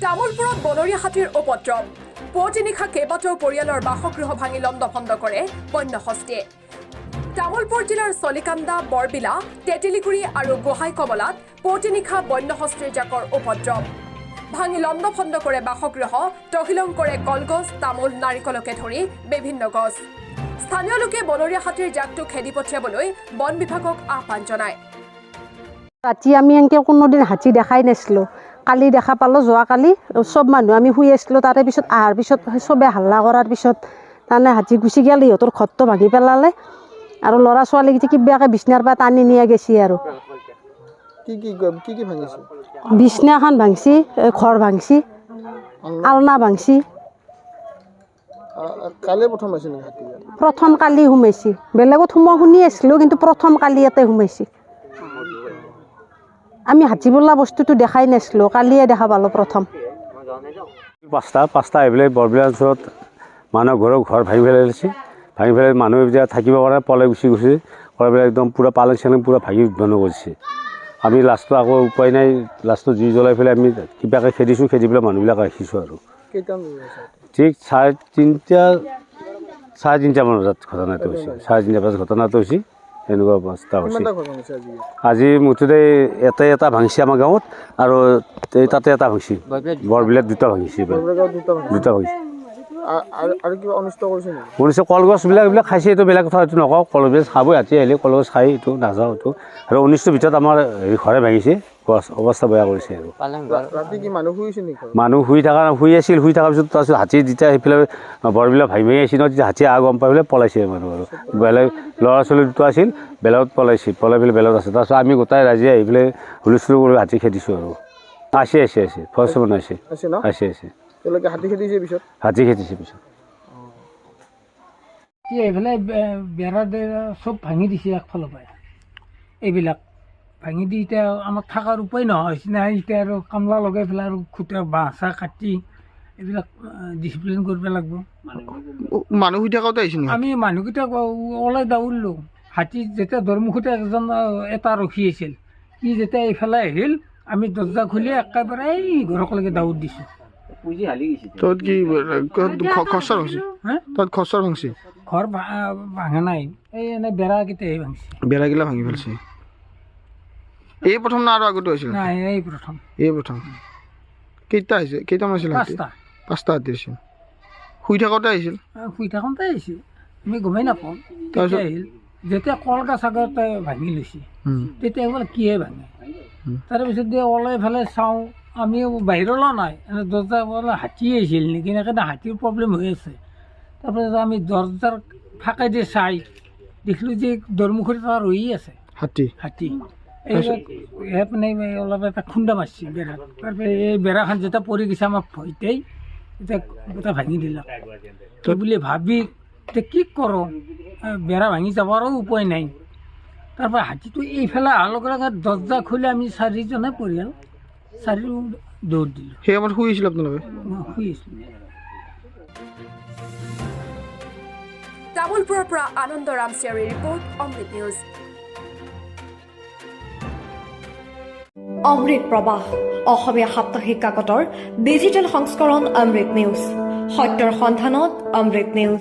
তামোলপুৰত বনৰীয়া হাতীৰ উপদ্ৰৱ পুৱতি নিশা কেইবাটাও পৰিয়ালৰ বাসগৃহ ভাঙি লণ্ডভণ্ড কৰে বন্য হস্তীয়ে তামোলপুৰ জিলাৰ চলিকান্দা বৰবিলা তেতেলিগুৰি আৰু গোহাই কমলাত পুৱতি নিশা বন্য হস্তীৰ জাকৰ উপদ্ৰৱ ভাঙি লণ্ডভণ্ড কৰে বাসগৃহ তহিলং কৰে কলগছ তামোল নাৰিকলকে ধৰি বিভিন্ন গছ স্থানীয় লোকে বনৰীয়া হাতীৰ জাকটো খেদি পঠিয়াবলৈ বন বিভাগক আহ্বান জনায় ৰাতি আমি এনেকৈ কোনোদিন হাতী দেখাই নাছিলোঁ কালি দেখা পালোঁ যোৱাকালি চব মানুহ আমি শুই আছিলোঁ তাৰে পিছত অহাৰ পিছত চবে হাল্লা কৰাৰ পিছত তাৰমানে হাতী গুচি গ'ল ইহঁতৰ ঘৰটো ভাঙি পেলালে আৰু ল'ৰা ছোৱালীকেইটা কিবাকৈ বিচনাৰ পৰা টানি নিয়া গৈছে আৰু কি ভাঙিছে বিচনাখন ভাঙছি ঘৰ ভাঙছি আলনা ভাঙছি কালি প্ৰথম আহিছে নেকি হাতী প্ৰথম কালি সোমাইছে বেলেগত সোমোৱা শুনি আছিলোঁ কিন্তু প্ৰথম কালি ইয়াতে সোমাইছে আমি হাতী বোলা বস্তুটো দেখাই নাছিলোঁ কালিয়ে দেখা পালোঁ প্ৰথম পাঁচটা আহি পেলাই বৰবিলা অঞ্চলত মানুহৰ ঘৰ ভাঙি পেলাইছে ভাঙি পেলাই মানুহে যেতিয়া থাকিব পৰা পলাই গুচি গৈছে কৰি পেলাই একদম পূৰা পালেং চালেং পূৰা ভাঙি বন্ধ কৰিছে আমি লাষ্টটো আকৌ উপায় নাই লাষ্টটো জুই জ্বলাই পেলাই আমি কিবাকৈ খেদিছোঁ খেদি পেলাই মানুহবিলাক ৰাখিছোঁ আৰু ঠিক চাৰে তিনিটামান বজাত ঘটনাটো হৈছে চাৰে 3টা বজাত ঘটনাটো হৈছে এনেকুৱা অৱস্থা হৈছে আজি মুঠতে এটা ভাঙিছে আমাৰ গাঁৱত আৰু তাতে এটা ভাঙিছে বৰবিলাত দুটা ভাঙিছে দুটা ভাঙিছে অনিষ্ট কলগছবিলাক এইবিলাক খাইছে এইটো বেলেগ কথা এইটো নকওঁ কলগছ খাবই ৰাতি আহিলে কলগছ খাই এইটো নাযাওঁ এইটো আৰু অনিষ্টৰ ভিতৰত আমাৰ ঘৰে ভাঙিছে গছ অৱস্থা বেয়া কৰিছে আৰু মানুহ শুই থকাৰ পিছত তাৰপিছত হাতী যেতিয়া সেইফালে বৰবিলাক ভাঙি আহিছে ন তেতিয়া হাতীয়ে গম পাই পেলাই পলাইছে মানুহ আৰু বেলেগ ল'ৰা ছোৱালী দুটা আছিল বেলেগত পলাই পেলাই বেলেগত আছে তাৰপিছত আমি গোটাই ৰাইজে আহি পেলাই হুলস্থুল কৰি হাতী খেদিছোঁ আৰু আছে ফৰেষ্ট আছে হাতী খেদিছে পিছত এইফালে বেৰা চব ভাঙি দিছে একফালৰ পৰা এইবিলাক ভাঙি দি এতিয়া আমাৰ থকাৰ উপায় নহয় হৈছে নাই এতিয়া আৰু কামলা লগাই পেলাই আৰু খুটা বাঁহ চাহ কাটি এইবিলাক ডিচিপ্লিন কৰিব লাগিব মানুহ শুই থাকোঁতে আহিছে আমি মানুহকেইটা ওলাই দৌৰিলোঁ হাতী যেতিয়া দৰমুখতে এটা ৰখি আছিল সি যেতিয়া এইফালে আহিল আমি দৰ্জা খুলি একেবাৰে এই ঘৰকলৈকে দৌৰ দিছোঁ ঘৰ ভাঙা নাই এই এনে বেৰাকেইটাই ভাঙিছে বেৰাগিলা ভাঙি পেলাইছে এই প্ৰথম না আৰু আগতে হৈছিল নাই এই প্ৰথম কেইটা আহিছে কেইটামান আছিল পাঁচটা হাতী আহিছিল শুই থাকোঁতে আহিছিল আমি গমেই নাপাওঁ তেতিয়া আহিল যেতিয়া কলগছ আগতে ভাঙি লৈছে তেতিয়া বোলে কিহে ভাঙে তাৰপিছত দিয়ে ওলাই পেলাই চাওঁ আমি বাহিৰলৈ নাই এনে দৰ্জা বোলে হাতী আহিছিল নেকি এনেকৈ হাতীৰ প্ৰব্লেম হৈ আছে তাৰপিছত আমি দৰ্জাৰ ফাঁকে দি চাই দেখিলোঁ যে দৰমুখত এটা ৰৈ আছে হাতী ইয়াত মানে অলপ এটা খুন্দা মাৰিছে বেৰাত তাৰপিছত এই বেৰাখন যেতিয়া পৰি গৈছে আমাৰ ভয়তেই এতিয়া গোটেই ভাঙি দিলাক সেই বুলি ভাবি এতিয়া কি কৰোঁ বেৰা ভাঙি যাবৰো উপায় নাই তাৰপৰা হাতীটো এইফালে অহাৰ লগে লগে দৰ্জা খুলি আমি চাৰিজনে পৰিয়াল চাৰিও দৌৰ দিলোঁ সেই সময়ত শুই আছিল আপোনালোকে শুই আছিলোঁ তামোলপুৰৰ পৰা আনন্দ ৰামচিয়াৰীৰ ৰিপৰ্ট অমৃত নিউজ অমৃত প্ৰবাহ অসমীয়া সাপ্তাহিক কাকতৰ ডিজিটেল সংস্কৰণ অমৃত নিউজ সত্যৰ সন্ধানত অমৃত নিউজ